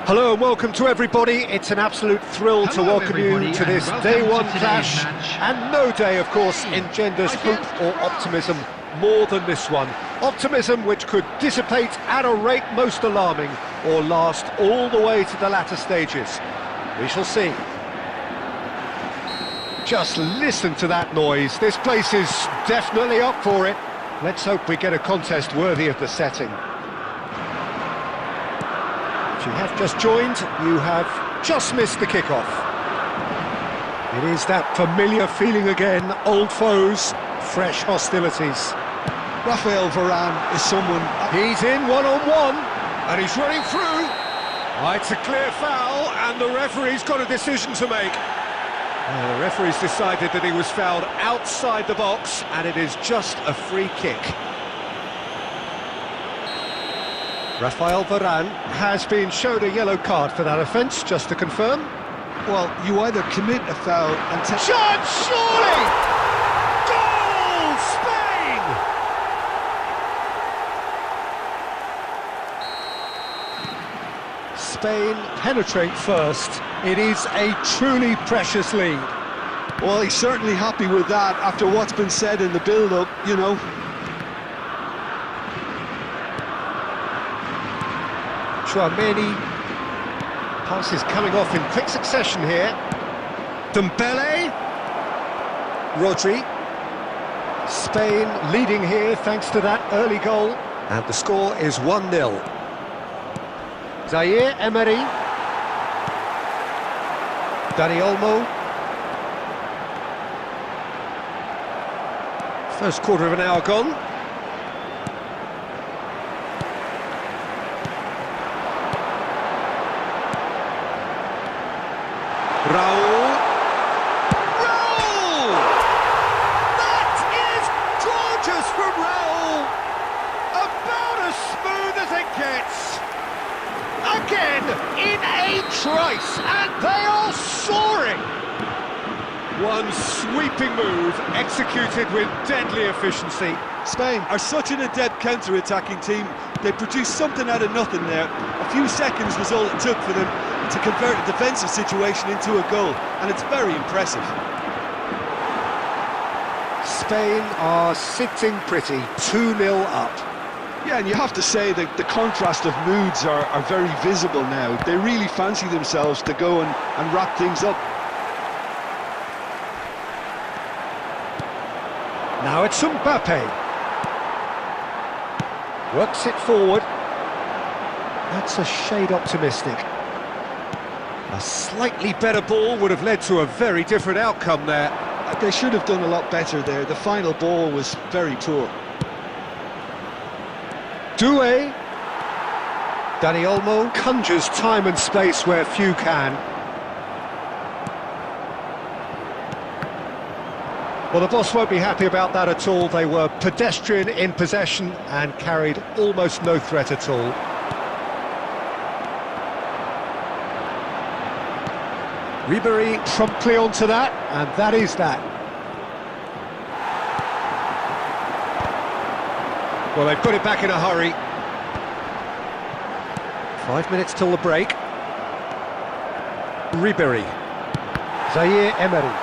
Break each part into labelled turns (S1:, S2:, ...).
S1: Hello and welcome to everybody. It's an absolute thrill to welcome you to this day one clash. And no day, of course, engenders hope or optimism more than this one. Optimism which could dissipate at a rate most alarming or last all the way to the latter stages. We shall see. Just listen to that noise. This place is definitely up for it. Let's hope we get a contest worthy of the setting. If you have just joined, you have just missed the kickoff. It is that familiar feeling again, old foes, fresh hostilities.
S2: Rafael Varane is someone...
S1: He's in one-on-one, and he's running through. It's a clear foul, and the referee's got a decision to make. The referee's decided that he was fouled outside the box, and it is just a free kick. Rafael Varane has been shown a yellow card for that offence, just to confirm.
S2: Well, you either commit a foul and...
S1: Shot, surely! Goal, Spain! Spain penetrate first. It is a truly precious lead.
S2: Well, he's certainly happy with that after what's been said in the build-up, you know.
S1: Many passes coming off in quick succession here. Dembele, Rodri. Spain leading here thanks to that early goal, and the score is 1-0. Zaire Emery, Dani Olmo. First quarter of an hour gone. Raul! That is gorgeous from Raul! About as smooth as it gets! Again, in a trice, and they are soaring! One sweeping move, executed with deadly efficiency.
S2: Spain are such an adept counter-attacking team. They produced something out of nothing there. A few seconds was all it took for them to convert a defensive situation into a goal, and it's very impressive.
S1: Spain are sitting pretty, 2-0 up.
S2: Yeah, and you have to say that the contrast of moods are very visible now. They really fancy themselves to go and wrap things up.
S1: Now it's Mbappe. Works it forward. That's a shade optimistic. A slightly better ball would have led to a very different outcome there.
S2: They should have done a lot better there. The final ball was very poor.
S1: Doué. Dani Olmo conjures time and space where few can. Well, the boss won't be happy about that at all. They were pedestrian in possession and carried almost no threat at all. Ribery promptly onto that, and that is that. Well, they've got it back in a hurry. 5 minutes till the break. Ribery. Zaire Emery.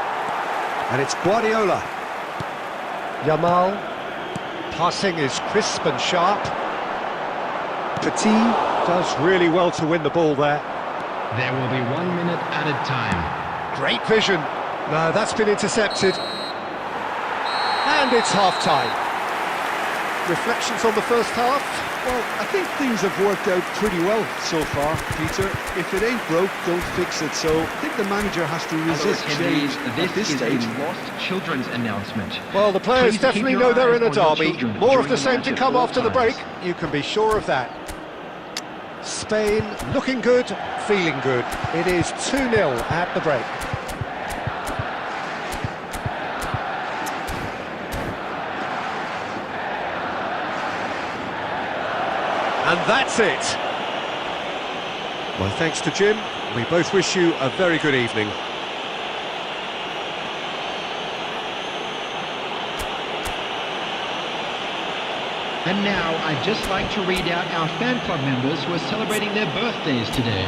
S1: And it's Guardiola. Yamal. Passing is crisp and sharp. Petit does really well to win the ball there.
S3: There will be 1 minute added time.
S1: Great vision. No, that's been intercepted. And it's half-time. Reflections on the first half?
S2: Well, I think things have worked out pretty well so far, Peter. If it ain't broke, don't fix it. So I think the manager has to resist change at this stage.
S3: This is a lost children's announcement.
S1: Well, the players
S3: Please
S1: definitely
S3: keep
S1: know
S3: your
S1: they're
S3: eyes
S1: in a
S3: on your
S1: derby.
S3: children
S1: More of
S3: during
S1: the
S3: the
S1: same
S3: match
S1: to
S3: at
S1: come
S3: all
S1: after the break.
S3: times.
S1: You can be sure of that. Spain looking good, feeling good. It is 2-0 at the break. And that's it. My thanks to Jim. We both wish you a very good evening.
S3: And now I'd just like to read out our fan club members who are celebrating their birthdays today.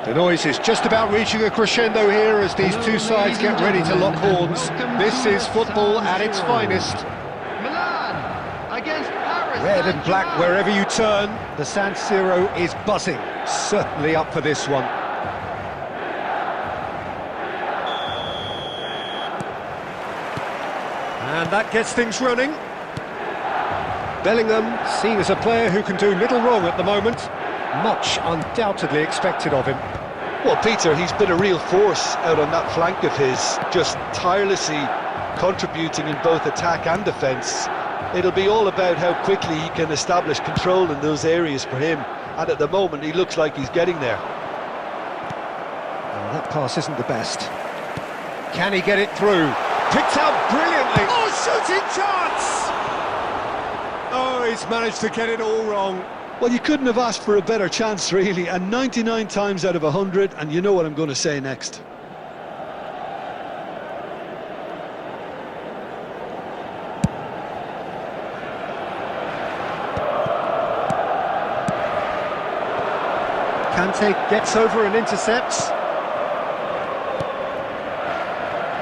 S1: The noise is just about reaching a crescendo here as these two sides get ready to lock horns. This is football at its finest.
S3: Milan against Paris.
S1: Red and black wherever you turn, the San Siro is buzzing. Certainly up for this one. And that gets things running. Bellingham, seen as a player who can do little wrong at the moment. Much undoubtedly expected of him.
S2: Well, Peter, he's been a real force out on that flank of his, just tirelessly contributing in both attack and defence. It'll be all about how quickly he can establish control in those areas for him, and at the moment he looks like he's getting there.
S1: Well, that pass isn't the best. Can he get it through? Picked out brilliantly. Oh, shooting chance! Oh, he's managed to get it all wrong.
S2: Well, you couldn't have asked for a better chance, really, and 99 times out of 100, and you know what I'm going to say next.
S1: Kante gets over and intercepts.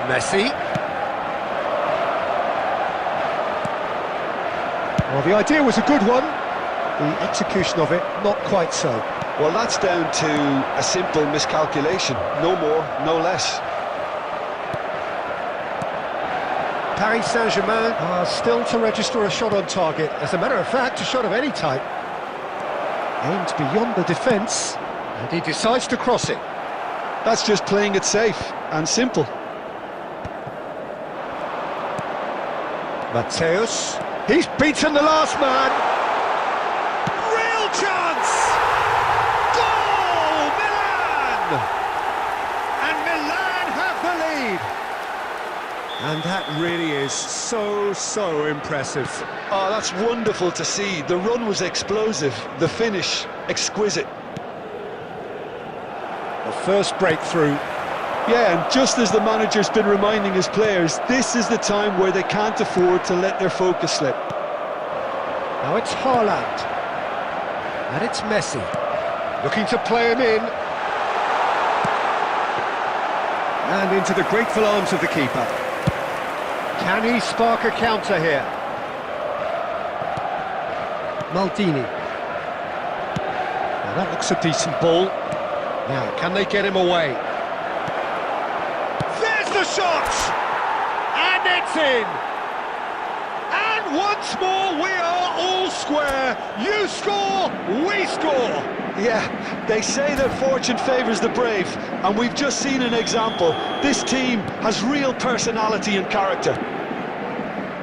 S1: Messi. Well, the idea was a good one. The execution of it, not quite so.
S2: Well, that's down to a simple miscalculation. No more, no less.
S1: Paris Saint-Germain are still to register a shot on target. As a matter of fact, a shot of any type. Aimed beyond the defence, and he decides to cross it.
S2: That's just playing it safe and simple.
S1: Mateus, he's beaten the last man. Real chance! Goal! Milan! And Milan have the lead. And that really is so impressive.
S2: Oh, that's wonderful to see. The run was explosive, the finish exquisite.
S1: The first breakthrough.
S2: Yeah, and just as the manager's been reminding his players, this is the time where they can't afford to let their focus slip.
S1: Now it's Haaland. And it's Messi. Looking to play him in. And into the grateful arms of the keeper. Can he spark a counter here? Maldini. Now that looks a decent ball. Now, can they get him away? There's the shot! And it's in! And once more we are all square. You score, we score!
S2: Yeah, they say that fortune favours the brave, and we've just seen an example. This team has real personality and character.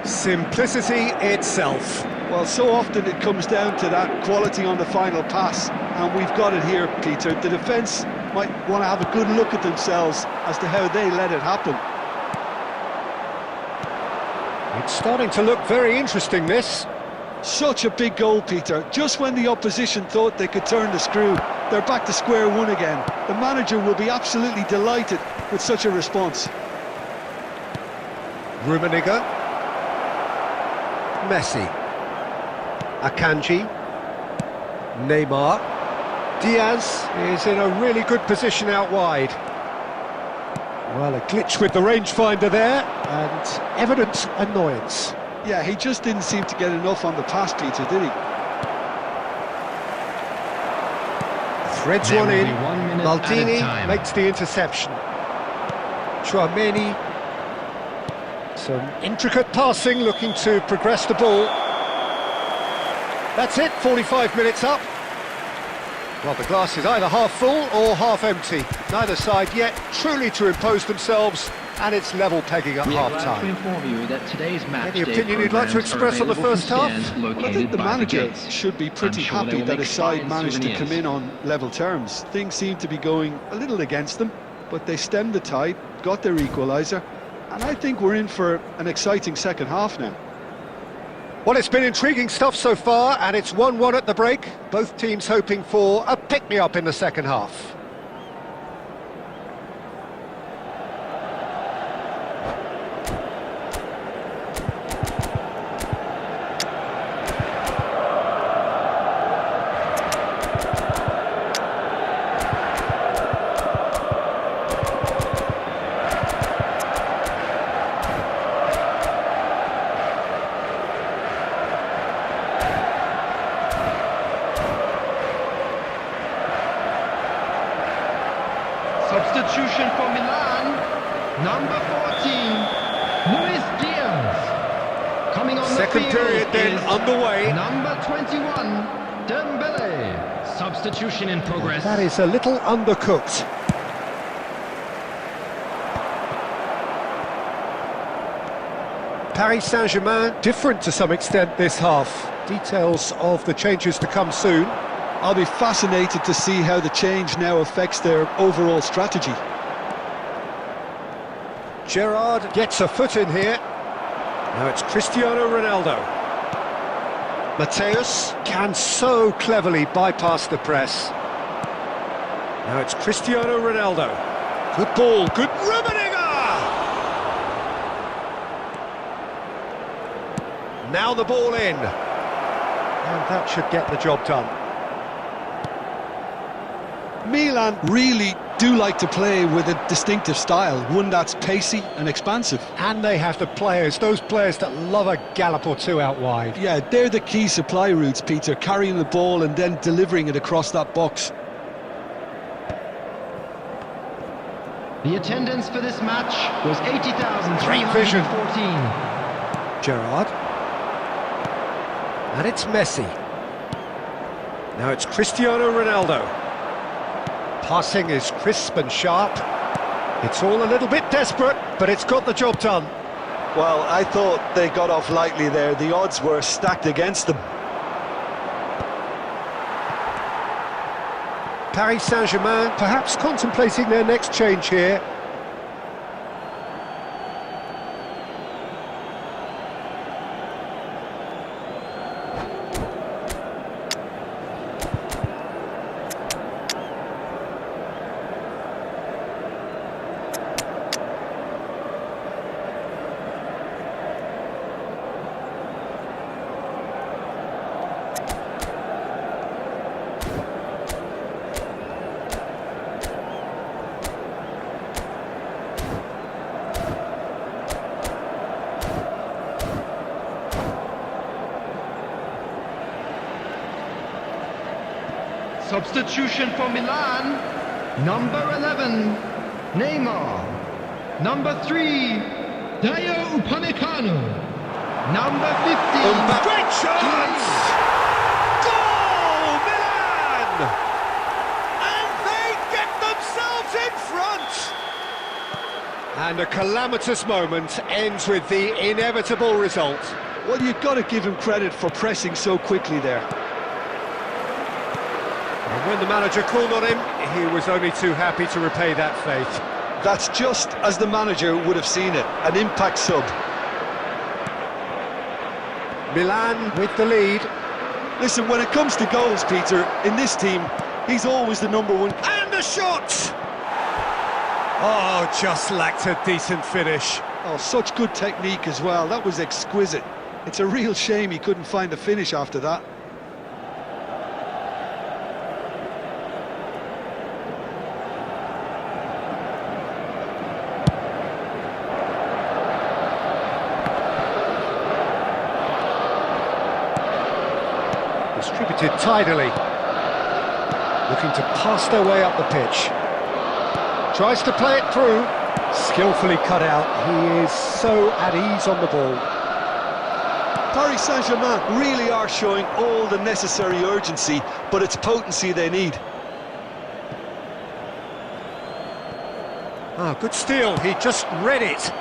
S1: Simplicity itself.
S2: Well, so often it comes down to that quality on the final pass, and we've got it here, Peter. The defence might want to have a good look at themselves as to how they let it happen.
S1: It's starting to look very interesting, this.
S2: Such a big goal, Peter. Just when the opposition thought they could turn the screw, they're back to square one again. The manager will be absolutely delighted with such a response.
S1: Rummenigge. Messi. Akanji. Neymar. Diaz is in a really good position out wide. Well, a glitch with the rangefinder there, and evident annoyance.
S2: Yeah, he just didn't seem to get enough on the pass, Peter, did he?
S1: Threads
S3: There
S1: one
S3: will
S1: in.
S3: be 1 minute
S1: Maldini
S3: at a time.
S1: makes the interception. Chouameni. Some intricate passing, looking to progress the ball. That's it, 45 minutes up. Well, the glass is either half full or half empty. Neither side yet truly to impose themselves, and it's level pegging at
S3: We are glad to
S1: half-time.
S3: inform you that today's match
S1: Any
S3: day
S1: opinion you'd like to
S3: programs are
S1: express on the
S3: available
S1: first
S3: from
S1: half?
S3: stands
S2: Well, I think
S3: located
S2: the
S3: by
S2: manager
S3: gates.
S2: should be pretty
S3: I'm sure they
S2: happy
S3: will
S2: that
S3: make
S2: his side
S3: fine
S2: managed to come
S3: souvenirs.
S2: in on level terms. Things seem to be going a little against them, but they stemmed the tide, got their equaliser, and I think we're in for an exciting second half now.
S1: Well, it's been intriguing stuff so far, and it's 1-1 at the break. Both teams hoping for a pick-me-up in the second half.
S3: Substitution for Milan, number 14, Luis Diaz. Coming on
S1: Second
S3: the field
S1: period then
S3: is
S1: underway.
S3: number 21, Dembele. Substitution in progress.
S1: That is a little undercooked. Paris Saint-Germain different to some extent this half. Details of the changes to come soon.
S2: I'll be fascinated to see how the change now affects their overall strategy.
S1: Gerrard gets a foot in here. Now it's Cristiano Ronaldo. Mateus can so cleverly bypass the press. Now it's Cristiano Ronaldo. Good ball, good Rummenigge! Now the ball in. And that should get the job done.
S2: Milan really do like to play with a distinctive style, one that's pacey and expansive.
S1: And they have the players, those players that love a gallop or two out wide.
S2: Yeah, they're the key supply routes, Peter, carrying the ball and then delivering it across that box.
S3: The attendance for this match was 80,314.
S1: Great vision. Gerrard. And it's Messi. Now it's Cristiano Ronaldo. Passing is crisp and sharp. It's all a little bit desperate, but it's got the job done.
S2: Well, I thought they got off lightly there. The odds were stacked against them.
S1: Paris Saint-Germain perhaps contemplating their next change here.
S3: Substitution for Milan, number 11, Neymar. Number 3, Dayo Upamecano. Number 15,
S1: Great chance! Goal, Milan! And they get themselves in front! And a calamitous moment ends with the inevitable result.
S2: Well, you've got to give him credit for pressing so quickly there.
S1: And when the manager called on him, he was only too happy to repay that faith.
S2: That's just as the manager would have seen it, an impact sub.
S1: Milan with the lead.
S2: Listen, when it comes to goals, Peter, in this team, he's always the number one.
S1: And the shot! Oh, just lacked a decent finish.
S2: Oh, such good technique as well. That was exquisite. It's a real shame he couldn't find the finish after that.
S1: Distributed tidily. Looking to pass their way up the pitch. Tries to play it through. Skillfully cut out. He is so at ease on the ball.
S2: Paris Saint-Germain really are showing all the necessary urgency, but it's potency they need.
S1: Ah, good steal. He just read it.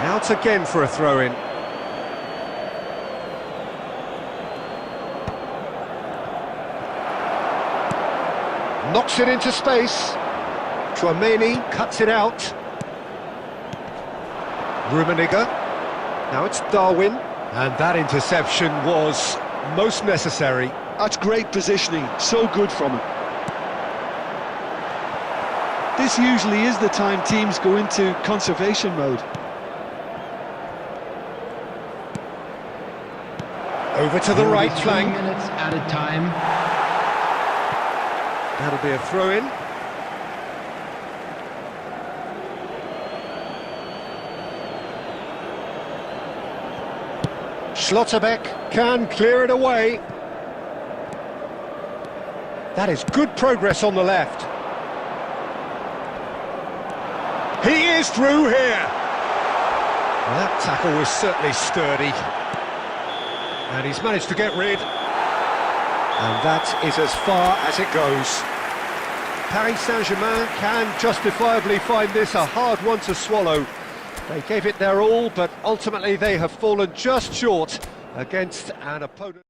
S1: Out again for a throw-in. Knocks it into space. Chouameni cuts it out. Rummenigge. Now it's Darwin. And that interception was most necessary.
S2: That's great positioning, so good from him. This usually is the time teams go into conservation mode.
S1: Over to the right flank.
S3: 3 minutes added time.
S1: That'll be a throw-in. Schlotterbeck can clear it away. That is good progress on the left. He is through here. Well, that tackle was certainly sturdy. And he's managed to get rid. And that is as far as it goes. Paris Saint-Germain can justifiably find this a hard one to swallow. They gave it their all, but ultimately they have fallen just short against an opponent.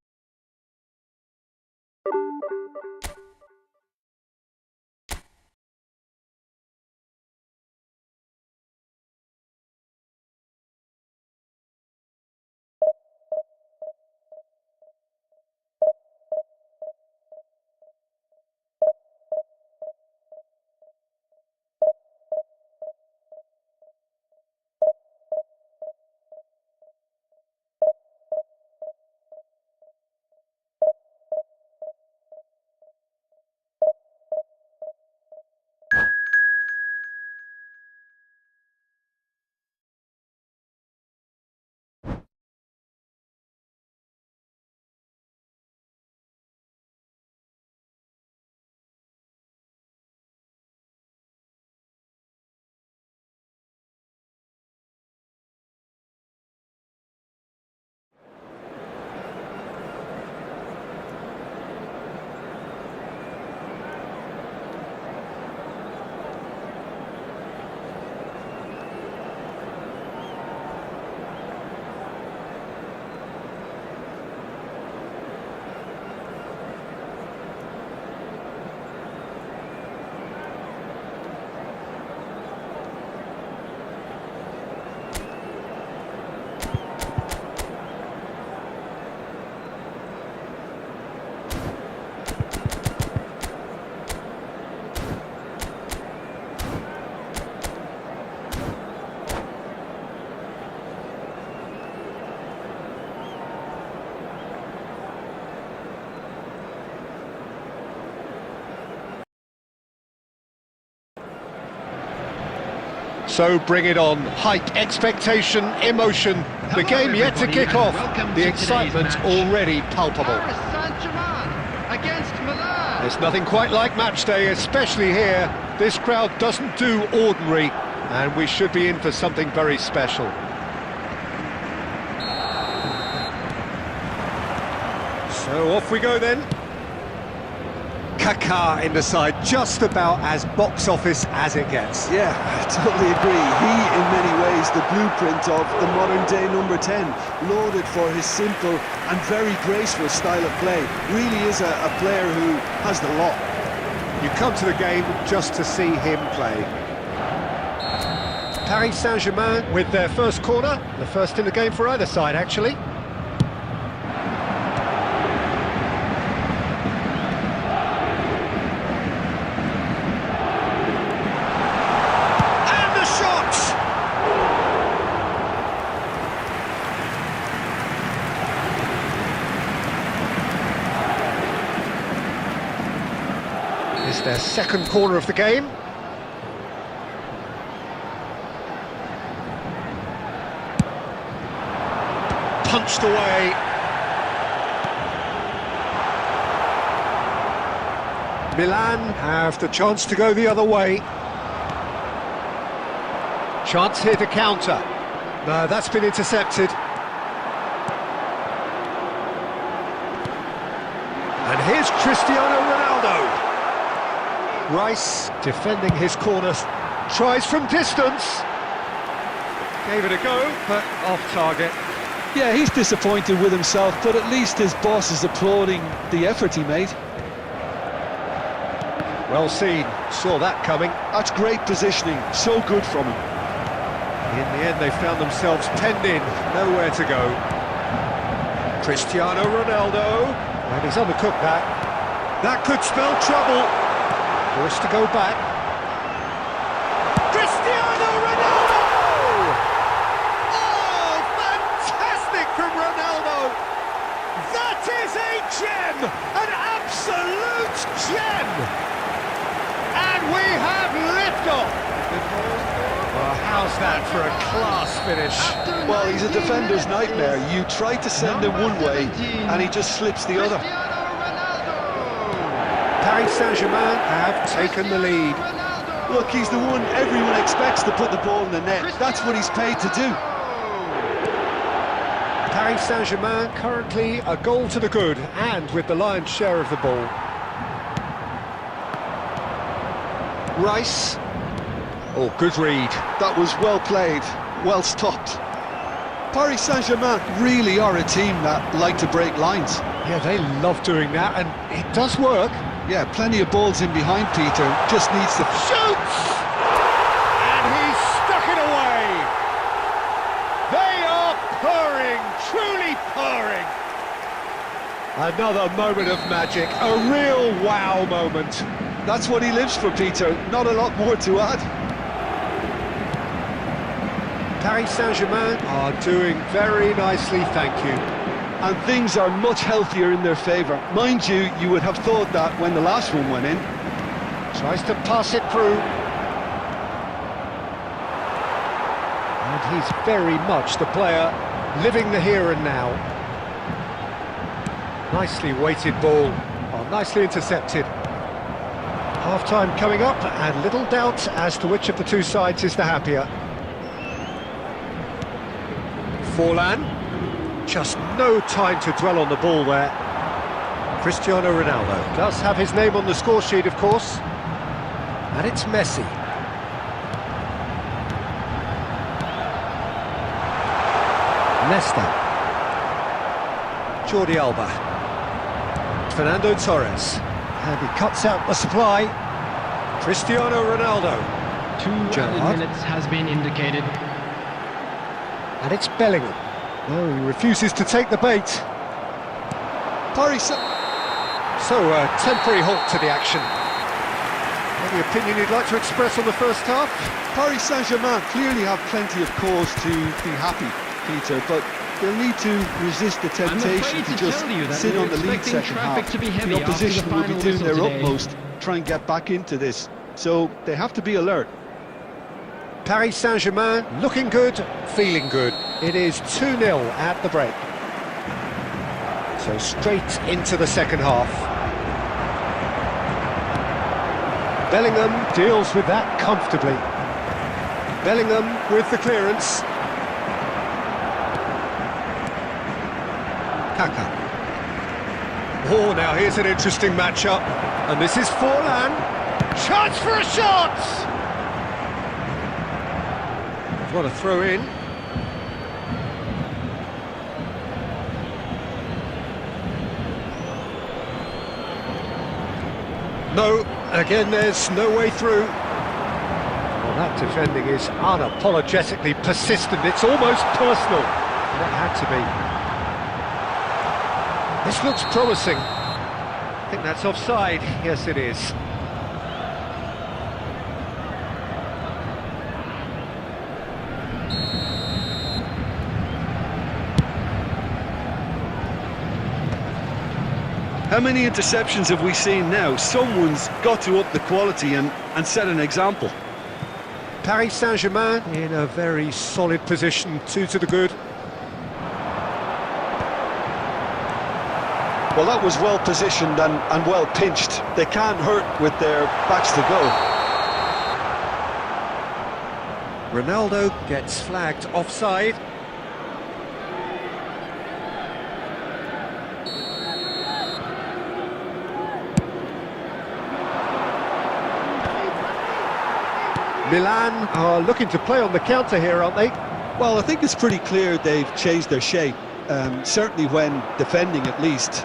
S1: So bring it on. Hype, expectation, emotion. The game yet to kick off. The excitement already palpable.
S3: Paris Saint-Germain against Milan.
S1: There's nothing quite like match day, especially here. This crowd doesn't do ordinary, and we should be in for something very special. So off we go then. Kaká in the side, just about as box office as it gets.
S2: Yeah, I totally agree. He, in many ways, the blueprint of the modern-day number 10, lauded for his simple and very graceful style of play. Really is a player who has the lot.
S1: You come to the game just to see him play. Paris Saint-Germain with their first corner, the first in the game for either side, actually. It's their second corner of the game. Punched away. Milan have the chance to go the other way. Chance here to counter. No, that's been intercepted. And here's Cristiano Ronaldo. Rice defending his corner, tries from distance. Gave it a go, but off target.
S2: Yeah, he's disappointed with himself, but at least his boss is applauding the effort he made.
S1: Well seen, saw that coming.
S2: That's great positioning, so good from him.
S1: In the end, they found themselves penned in, nowhere to go. Cristiano Ronaldo, and he's undercooked that. That could spell trouble. Forced to go back. Cristiano Ronaldo! Oh, fantastic from Ronaldo! That is a gem! An absolute gem! And we have liftoff! Well, how how's that for a class finish?
S2: Well, he's a defender's nightmare. You try to send him one way, and he just slips the other.
S1: Paris Saint-Germain have taken the lead.
S2: Look, he's the one everyone expects to put the ball in the net. That's what he's paid to do.
S1: Paris Saint-Germain currently a goal to the good, and with the lion's share of the ball. Rice. Oh, good read.
S2: That was well played, well stopped. Paris Saint-Germain really are a team that like to break lines.
S1: Yeah, they love doing that, and it does work.
S2: Yeah, plenty of balls in behind Peter, just needs to...
S1: Shoots! And he's stuck it away! They are purring, truly purring! Another moment of magic, a real wow moment.
S2: That's what he lives for, Peter, not a lot more to add.
S1: Paris Saint-Germain are doing very nicely, thank you.
S2: And things are much healthier in their favour. Mind you, you would have thought that when the last one went in.
S1: Tries to pass it through. And he's very much the player living the here and now. Nicely weighted ball. Oh, nicely intercepted. Half-time coming up, and little doubt as to which of the two sides is the happier. Forlan. Just no time to dwell on the ball there. Cristiano Ronaldo does have his name on the score sheet, of course. And it's Messi. Nesta. Jordi Alba. Fernando Torres. And he cuts out the supply. Cristiano Ronaldo.
S3: 2 added minutes has been indicated.
S1: And it's Bellingham. No, he refuses to take the bait.
S2: Paris...
S1: So, a temporary halt to the action. Any opinion you'd like to express on the first half?
S2: Paris Saint-Germain clearly have plenty of cause to be happy, Peter, but they'll need to resist the temptation to just sit on the lead second half. The opposition will be doing their utmost, try and get back into this, so they have to be alert.
S1: Paris Saint-Germain looking good, feeling good. It is 2-0 at the break. So straight into the second half. Bellingham deals with that comfortably. Bellingham with the clearance. Kaka. Oh, now here's an interesting matchup. And this is Forlan. Chance for a shot! What a throw in. No, again there's no way through. Well, that defending is unapologetically persistent. It's almost personal. That had to be. This looks promising. I think that's offside. Yes, it is.
S2: How many interceptions have we seen now? Someone's got to up the quality and set an example.
S1: Paris Saint-Germain in a very solid position, 2 to the good.
S2: Well, that was well positioned and well pinched. They can't hurt with their backs to go.
S1: Ronaldo gets flagged offside. Milan are looking to play on the counter here, aren't they?
S2: Well, I think it's pretty clear they've changed their shape, certainly when defending at least,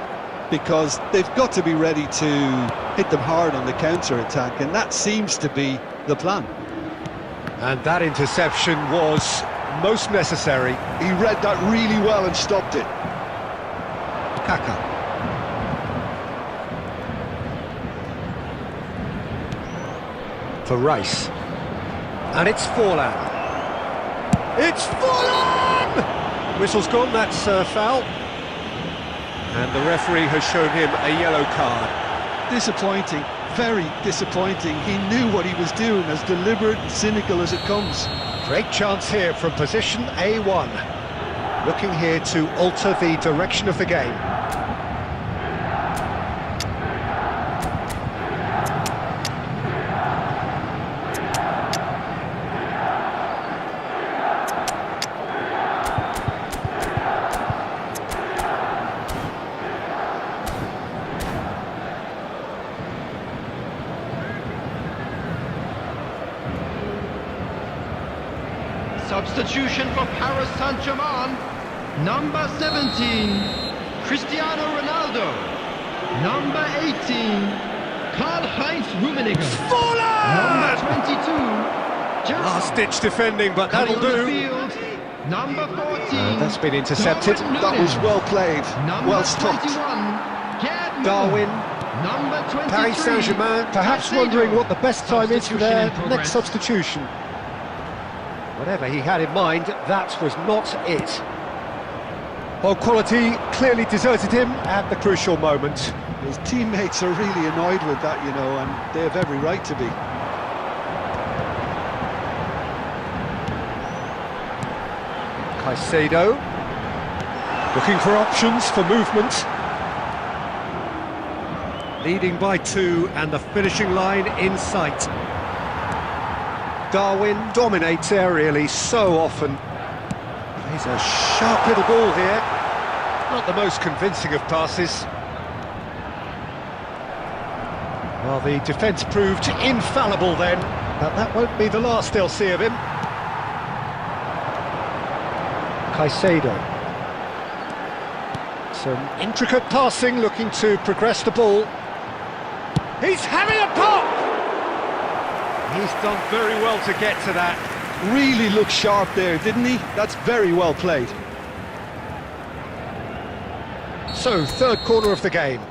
S2: because they've got to be ready to hit them hard on the counter-attack, and that seems to be the plan.
S1: And that interception was most necessary.
S2: He read that really well and stopped it.
S1: Kaka. For Rice. And it's Forlan. It's Forlan! Whistle's gone, that's a foul. And the referee has shown him a yellow card.
S2: Disappointing. very disappointing. He knew what he was doing, as deliberate and cynical as it comes.
S1: Great chance here from position A1. Looking here to alter the direction of the game.
S3: Substitution for Paris Saint-Germain. Number 17, Cristiano Ronaldo. Number 18, Karl-Heinz Rummenigge. Number 22, Gerrard.
S1: Last-ditch defending, but that'll
S3: Coming on the
S1: do.
S3: field, number 14.
S1: That's been intercepted.
S3: Darwin
S2: That was
S3: Núñez.
S2: well played,
S3: Number
S2: well stopped.
S3: 21, Gerd Müller.
S1: Darwin,
S3: Number 23,
S1: Paris Saint-Germain, perhaps
S3: Caicedo.
S1: wondering what the best time is for their
S3: Substitution in
S1: next
S3: progress.
S1: substitution. Whatever he had in mind, that was not it. Well, quality clearly deserted him at the crucial moment.
S2: His teammates are really annoyed with that, you know, and they have every right to be.
S1: Caicedo, looking for options for movement. Leading by 2 and the finishing line in sight. Darwin dominates aerially so often. Plays a sharp little ball here. Not the most convincing of passes. Well, the defence proved infallible then, but that won't be the last they'll see of him. Caicedo. Some intricate passing, looking to progress the ball. He's having a pop! He's done very well to get to that.
S2: Really looked sharp there, didn't he? That's very well played.
S1: So, third corner of the game.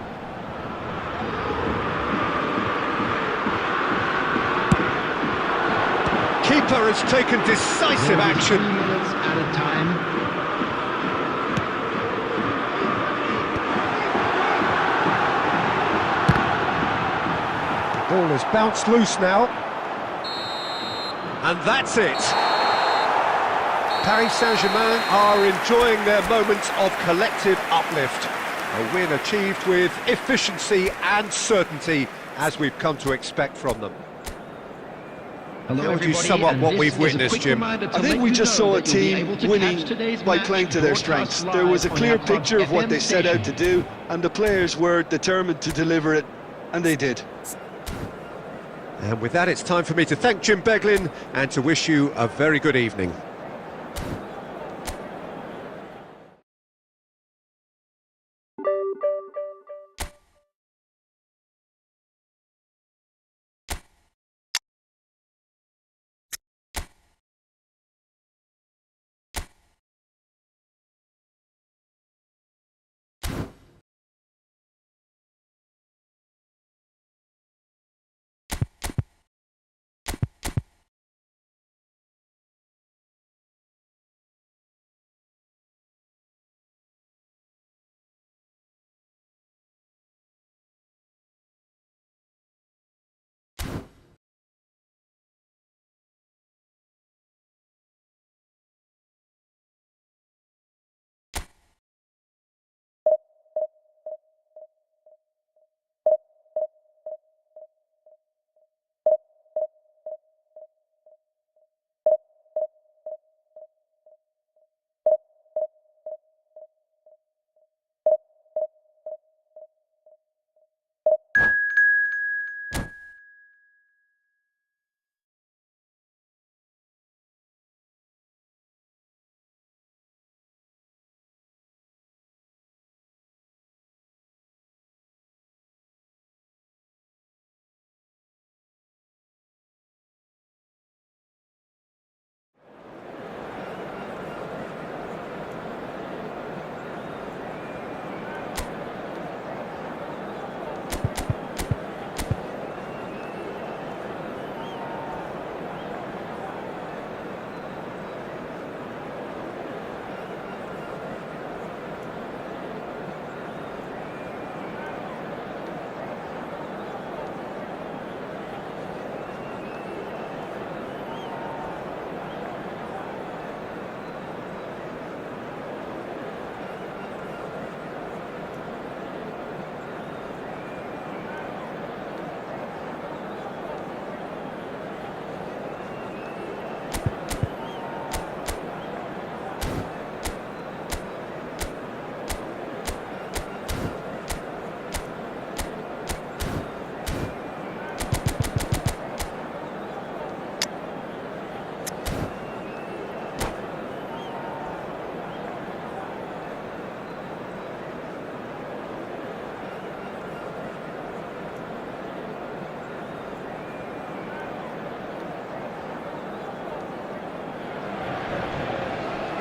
S1: Keeper has taken decisive action.
S3: 3 minutes added time.
S1: Ball has bounced loose now. And that's it. Paris Saint-Germain are enjoying their moment of collective uplift. A win achieved with efficiency and certainty, as we've come to expect from them.
S3: Hello,
S1: How would you
S3: everybody,
S1: sum up
S3: and
S1: what
S3: this
S1: we've
S3: is a
S1: witnessed,
S3: quick
S1: Jim?
S3: reminder to
S2: I think
S3: let
S2: we
S3: you
S2: just
S3: know
S2: saw a
S3: that you'll be
S2: team
S3: able to
S2: winning
S3: catch today's
S2: by
S3: match
S2: playing to their
S3: broadcast
S2: strengths. There was a
S3: live
S2: clear
S3: on our club's
S2: picture of what
S3: FM
S2: they set out to
S3: station.
S2: do, and the players were determined to deliver it, and they did.
S1: And with that, it's time for me to thank Jim Beglin and to wish you a very good evening.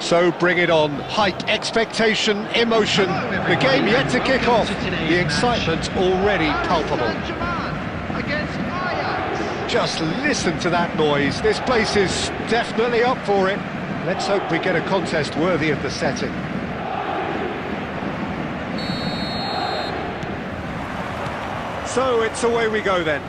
S1: So bring it on. Hype, expectation, emotion. The game yet to kick off. The excitement already palpable. Just listen to that noise. This place is definitely up for it. Let's hope we get a contest worthy of the setting. So it's away we go then.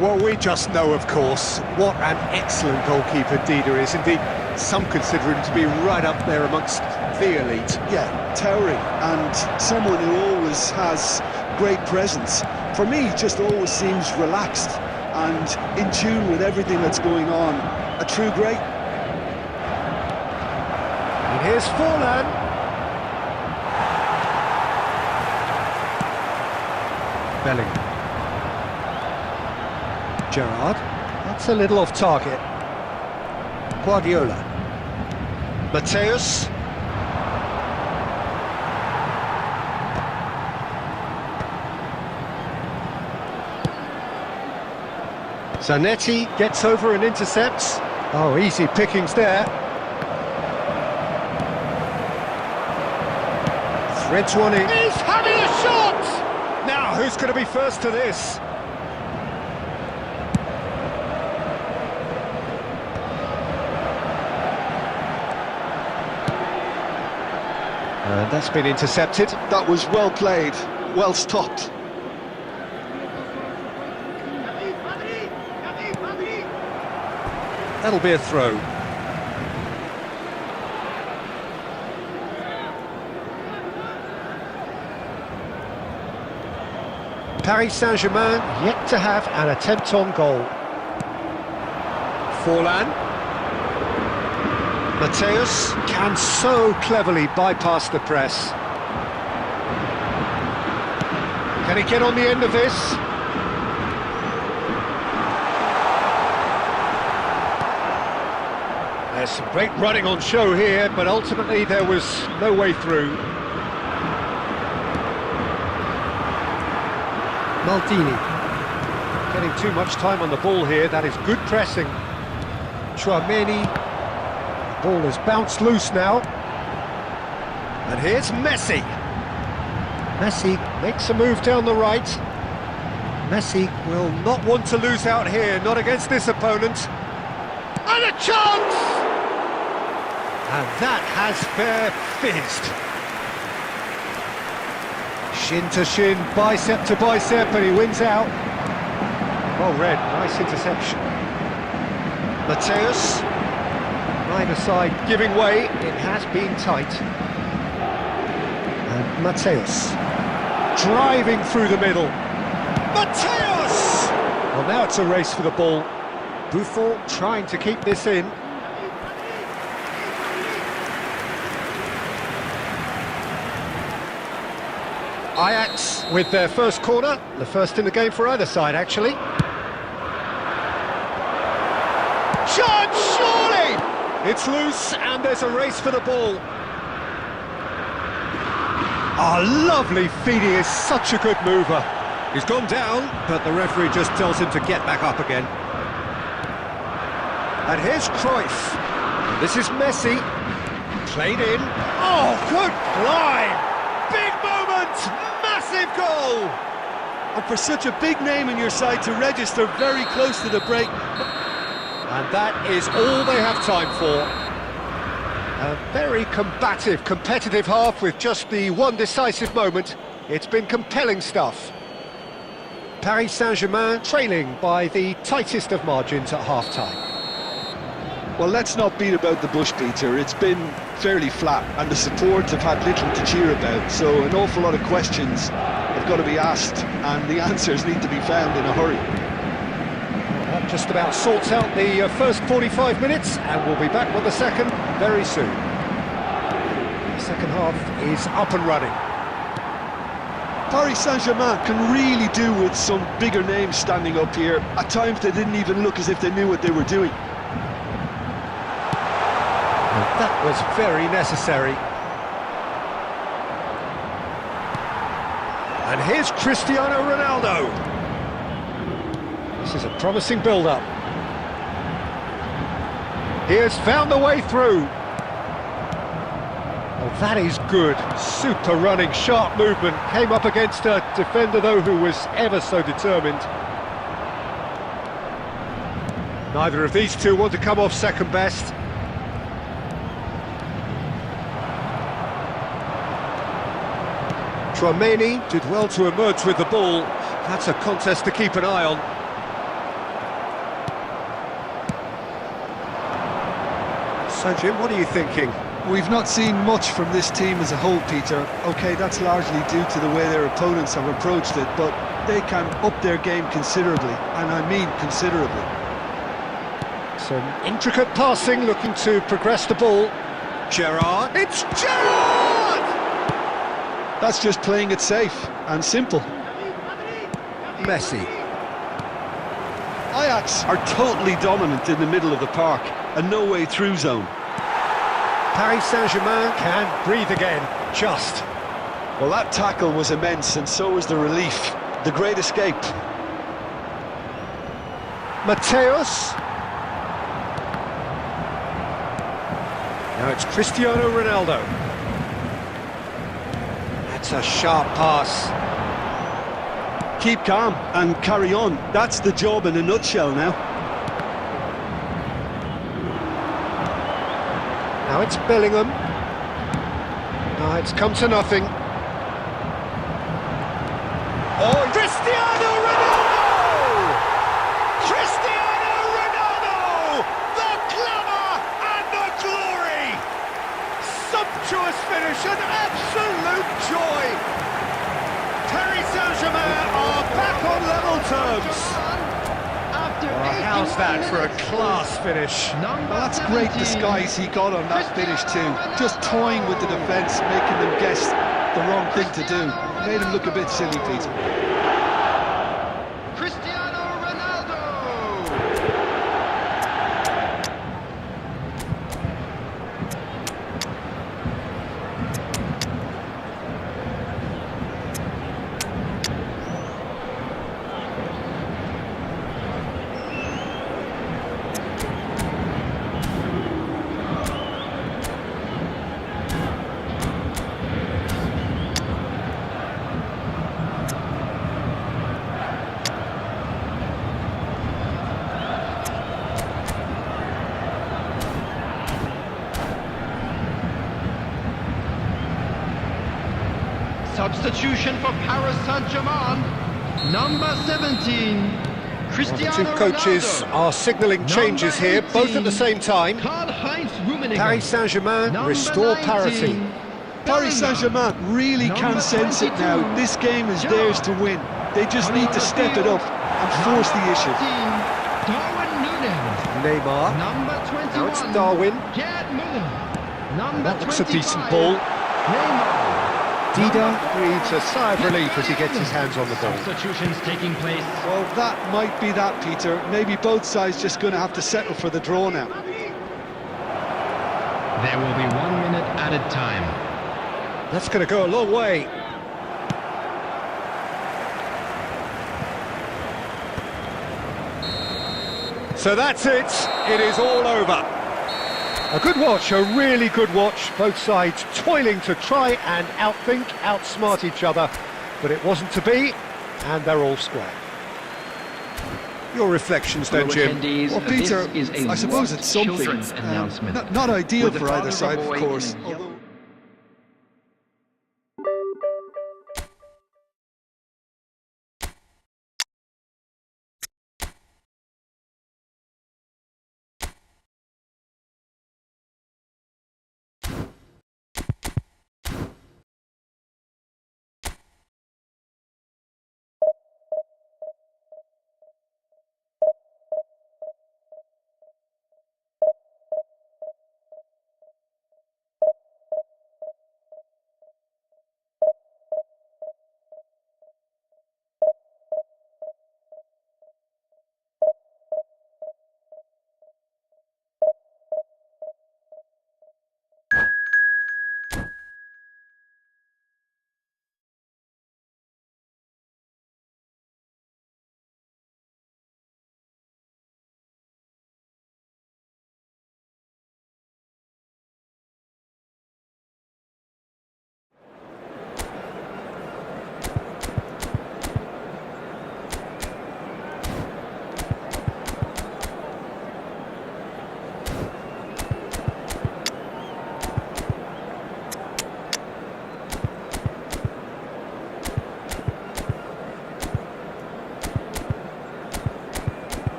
S1: Well, we just know, of course, what an excellent goalkeeper Dida is. Indeed, some consider him to be right up there amongst the elite.
S2: Yeah, towering, and someone who always has great presence. For me, just always seems relaxed and in tune with everything that's going on. A true great.
S1: And here's Forlan. Bellingham. Gerrard. That's a little off target. Guardiola. Mateus. Zanetti gets over and intercepts. Oh, easy pickings there. Threads one in. He's having a shot! Now, who's going to be first to this? And that's been intercepted.
S2: That was well played, well stopped.
S1: That'll be a throw. Paris Saint-Germain yet to have an attempt on goal. Forlan. Mateus can so cleverly bypass the press. Can he get on the end of this? There's some great running on show here, but ultimately there was no way through. Maldini. Getting too much time on the ball here, that is good pressing. Chouameni. The ball has bounced loose now. And here's Messi. Messi makes a move down the right. Messi will not want to lose out here, not against this opponent. And a chance! And that has fair fizzed. Shin to shin, bicep to bicep, and he wins out. Well read, nice interception. Mateus, neither side giving way, it has been tight. And Mateus, driving through the middle. Mateus! Well, now it's a race for the ball. Buffon trying to keep this in. Ajax with their first corner, the first in the game for either side, actually. Chance, surely! It's loose, and there's a race for the ball. Oh, lovely feed, he is such a good mover. He's gone down, but the referee just tells him to get back up again. And here's Cruyff. This is Messi. Played in. Oh, good climb! Big moment! Massive goal!
S2: And for such a big name in your side to register very close to the break.
S1: And that is all they have time for. A very combative, competitive half with just the one decisive moment. It's been compelling stuff. Paris Saint-Germain trailing by the tightest of margins at half-time.
S2: Well, let's not beat about the bush, Peter. It's been fairly flat, and the support have had little to cheer about, so an awful lot of questions have got to be asked, and the answers need to be found in a hurry.
S1: Well, that just about sorts out the first 45 minutes, and we'll be back with the second very soon. The second half is up and running.
S2: Paris Saint-Germain can really do with some bigger names standing up here. At times they didn't even look as if they knew what they were doing.
S1: That was very necessary. And here's Cristiano Ronaldo. This is a promising build-up. He has found the way through. That is good, super running, sharp movement. Came up against a defender though who was ever so determined. Neither of these two want to come off second best. Tchouaméni did well to emerge with the ball. That's a contest to keep an eye on. So Jim, what are you thinking?
S2: We've not seen much from this team as a whole, Peter. OK, that's largely due to the way their opponents have approached it, but they can up their game considerably, and I mean considerably.
S1: Some intricate passing, looking to progress the ball. Gerrard, it's Gerrard!
S2: That's just playing it safe and simple.
S1: Messi.
S2: Ajax are totally dominant in the middle of the park, a no-way-through zone.
S1: Paris Saint-Germain can breathe again, just.
S2: Well, that tackle was immense, and so was the relief. The great escape.
S1: Mateus. Now it's Cristiano Ronaldo. That's a sharp pass.
S2: Keep calm and carry on. That's the job in a nutshell now.
S1: Now it's Bellingham. Now it's come to nothing. Oh, Cristiano Ronaldo! Cristiano Ronaldo! The glamour and the glory! Sumptuous finish, an absolute joy! Paris Saint-Germain are back on level terms. How's that for a class finish?
S2: Well, that's great disguise he got on that finish too. Just toying with the defence, making them guess the wrong thing to do. Made him look a bit silly, Peter.
S3: Cristiano Ronaldo! Substitution for Paris Saint-Germain, number 17, Cristiano
S1: The two coaches
S3: Ronaldo.
S1: are signalling changes here, both at the same time. Paris Saint-Germain restore parity.
S2: Paris Saint-Germain really can sense it now. This game is theirs to win. They just need to step it up and force the issue.
S1: Neymar.
S3: Number 21,
S1: Now it's Darwin.
S3: Gerd Müller. Number
S1: That looks a
S3: 25,
S1: decent ball.
S3: Neymar.
S1: Dida breathes a sigh of relief as he gets his hands on the ball.
S3: Substitutions taking place.
S2: Well, that might be that, Peter. Maybe both sides just going to have to settle for the draw now.
S3: There will be 1 minute added time.
S1: That's going to go a long way. So that's it. It is all over. A good watch, a really good watch. Both sides toiling to try and outthink, outsmart each other. But it wasn't to be, and they're all square. Your reflections then, Jim?
S2: Well, Peter, I suppose it's something. Not ideal for either side, of course.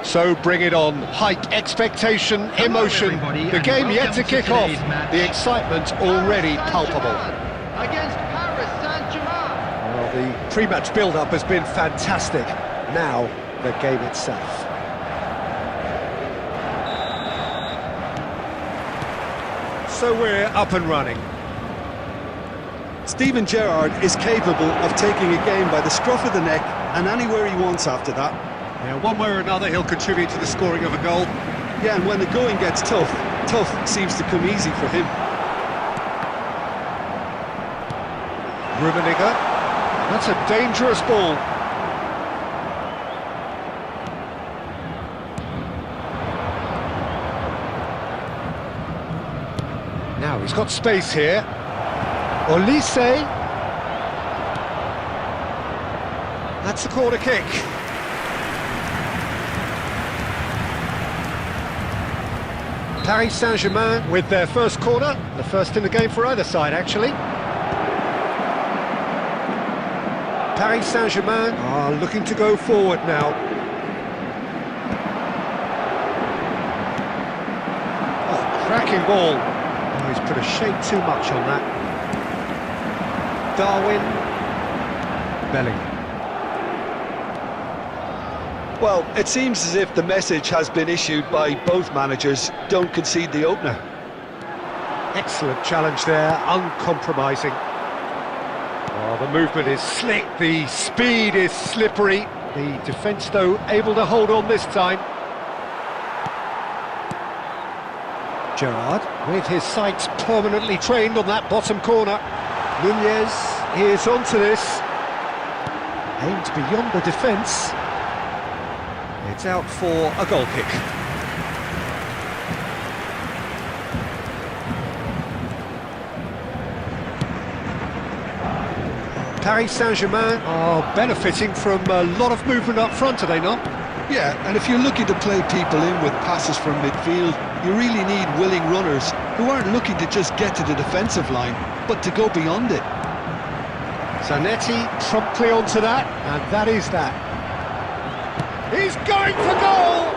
S1: So bring it on. Hype, expectation, emotion. The game yet to kick off. The excitement already palpable.
S3: Against Paris Saint-Germain.
S1: Well, the pre-match build-up has been fantastic. Now, the game itself. So we're up and running.
S4: Steven Gerrard is capable of taking a game by the scruff of the neck and anywhere he wants after that.
S1: Yeah, one way or another he'll contribute to the scoring of a goal.
S4: Yeah, and when the going gets tough, tough seems to come easy for him.
S1: Rummenigge. That's a dangerous ball. Now he's got space here. Olise. That's a corner kick. Paris Saint-Germain with their first corner, the first in the game for either side actually. Paris Saint-Germain are looking to go forward now. Oh, cracking ball. Oh, he's put a shade too much on that. Darwin. Bellingham.
S2: Well, it seems as if the message has been issued by both managers: don't concede the opener.
S1: Excellent challenge there, uncompromising. Oh, the movement is slick, the speed is slippery. The defence, though, able to hold on this time. Gerrard, with his sights permanently trained on that bottom corner. Nunez is onto this. Aimed beyond the defence. It's out for a goal kick. Paris Saint-Germain are benefiting from a lot of movement up front, are they not?
S4: Yeah, and if you're looking to play people in with passes from midfield, you really need willing runners who aren't looking to just get to the defensive line, but to go beyond it.
S1: Zanetti promptly onto that, and that is that. He's going for goal!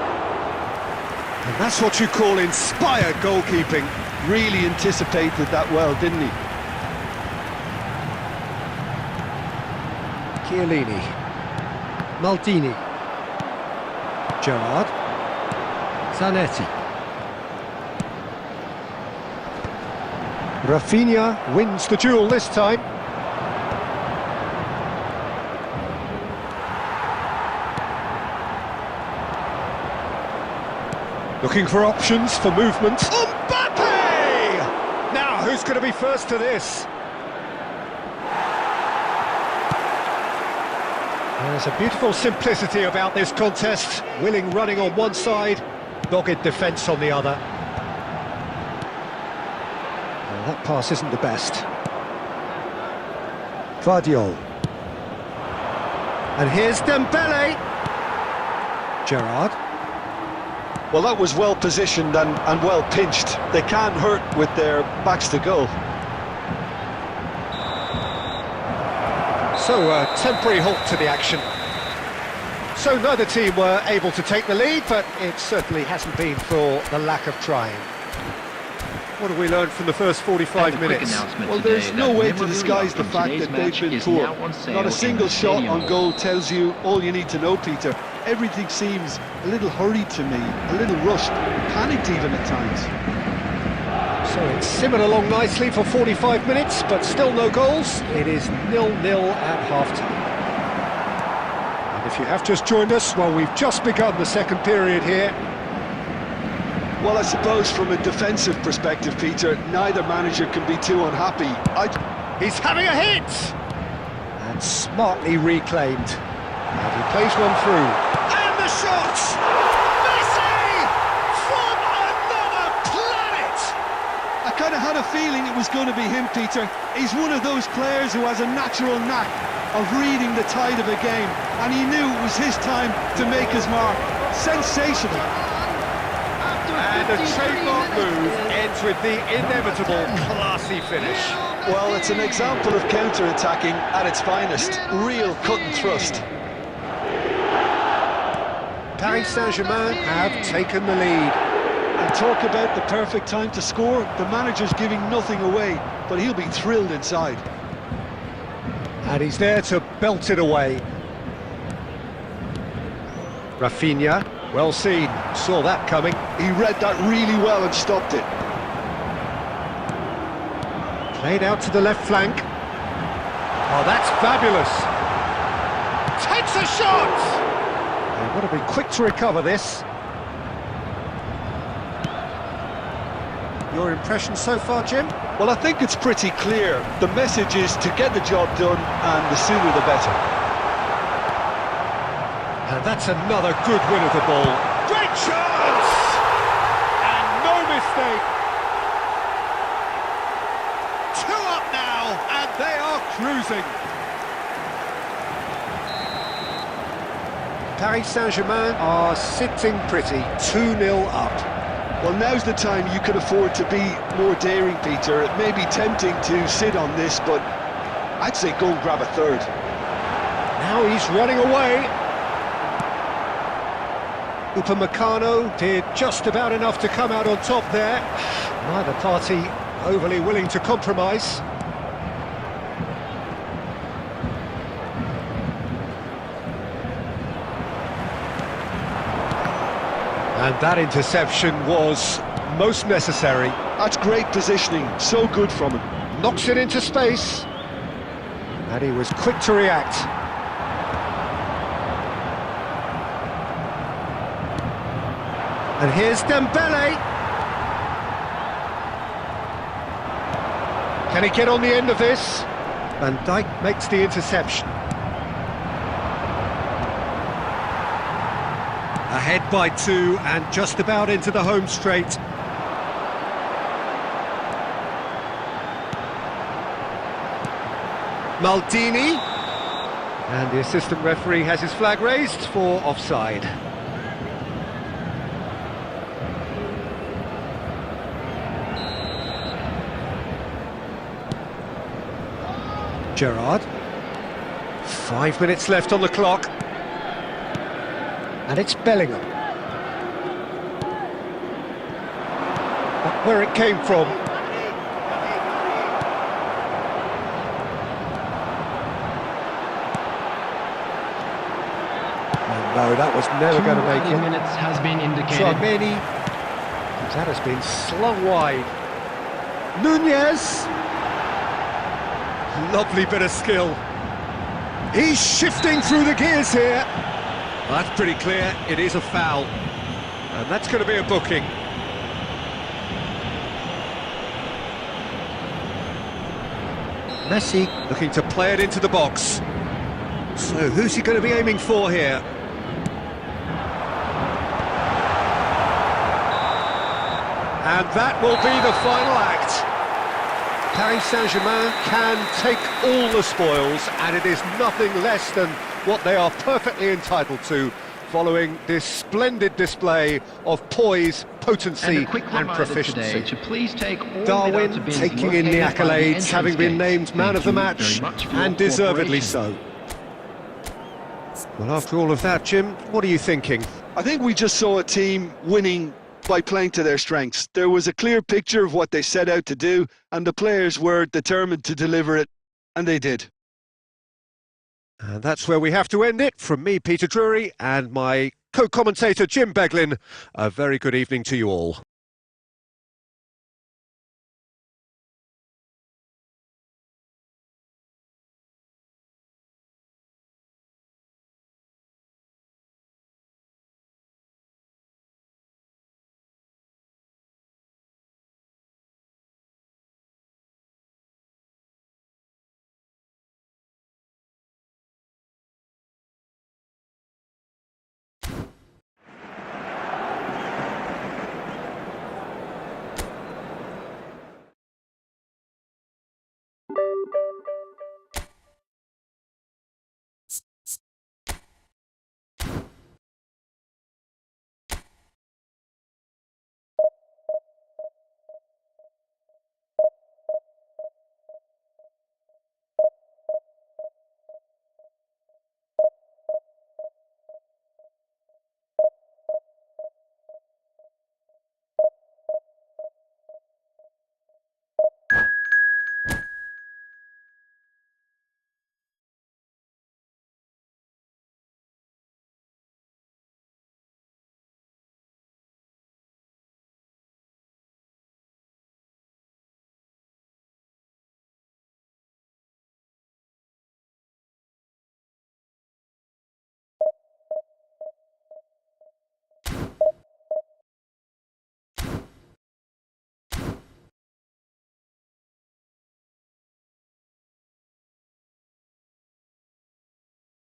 S1: And that's what you call inspired goalkeeping.
S4: Really anticipated that well, didn't he?
S1: Chiellini. Maldini. Gerrard. Zanetti. Rafinha wins the duel this time. Looking for options for movement. Mbappe! Now, who's going to be first to this? There's a beautiful simplicity about this contest. Willing running on one side, dogged defence on the other. Well, that pass isn't the best. Guardiol. And here's Dembele. Gerrard.
S2: Well, that was well positioned and well pinched. They can't hurt with their backs to goal.
S1: So a temporary halt to the action. So neither team were able to take the lead, but it certainly hasn't been for the lack of trying. What have we learned from the first 45 minutes?
S4: Well, there's no way to disguise the fact that they've been poor. Not a single shot on goal tells you all you need to know, Peter. Everything seems a little hurried to me, a little rushed, panicked even at times.
S1: So it's simmered along nicely for 45 minutes, but still no goals. It is 0-0 at half-time. And if you have just joined us, well, we've just begun the second period here.
S2: Well, I suppose from a defensive perspective, Peter, neither manager can be too unhappy.
S1: He's having a hit! And smartly reclaimed. And he plays one through. And the shot! Messi! From another planet!
S4: I kind of had a feeling it was going to be him, Peter. He's one of those players who has a natural knack of reading the tide of a game, and he knew it was his time to make his mark. Sensational!
S1: And a trademark move ends with the inevitable classy finish.
S2: Well, it's an example of counter-attacking at its finest. Real cut and thrust.
S1: Paris Saint-Germain have taken the lead.
S4: And talk about the perfect time to score. The manager's giving nothing away, but he'll be thrilled inside.
S1: And he's there to belt it away. Rafinha, well seen, saw that coming.
S4: He read that really well and stopped it.
S1: Played out to the left flank. Oh, that's fabulous. Takes a shot! They've got to be quick to recover this. Your impression so far, Jim?
S2: Well, I think it's pretty clear. The message is to get the job done, and the sooner the better.
S1: And that's another good win of the ball. Great chance! And no mistake. 2 up now, and they are cruising. Paris Saint-Germain are sitting pretty, 2-0 up.
S4: Well, now's the time you can afford to be more daring, Peter. It may be tempting to sit on this, but I'd say go and grab a third.
S1: Now he's running away. Upamecano did just about enough to come out on top there. Neither party overly willing to compromise. And that interception was most necessary.
S4: That's great positioning, so good from him.
S1: Knocks it into space. And he was quick to react. And here's Dembele. Can he get on the end of this? Van Dijk makes the interception. Ahead by 2 and just about into the home straight. Maldini. And the assistant referee has his flag raised for offside. Gerrard. 5 minutes left on the clock. And it's Bellingham. But where it came from. And no, that was never going to make it.
S3: Minutes has been indicated.
S1: Tchouameni. That has been slung wide. Nunez. Lovely bit of skill. He's shifting through the gears here. Well, that's pretty clear, it is a foul. And that's going to be a booking. Messi looking to play it into the box. So who's he going to be aiming for here? And that will be the final act. Paris Saint-Germain can take all the spoils, and it is nothing less than what they are perfectly entitled to, following this splendid display of poise, potency and proficiency.
S3: To please take all
S1: Darwin taking in the accolades, having been named man of the match, and deservedly so. Well, after all of that, Jim, what are you thinking?
S4: I think we just saw a team winning by playing to their strengths. There was a clear picture of what they set out to do, and the players were determined to deliver it, and they did.
S1: And that's where we have to end it. From me, Peter Drury, and my co-commentator, Jim Beglin, a very good evening to you all.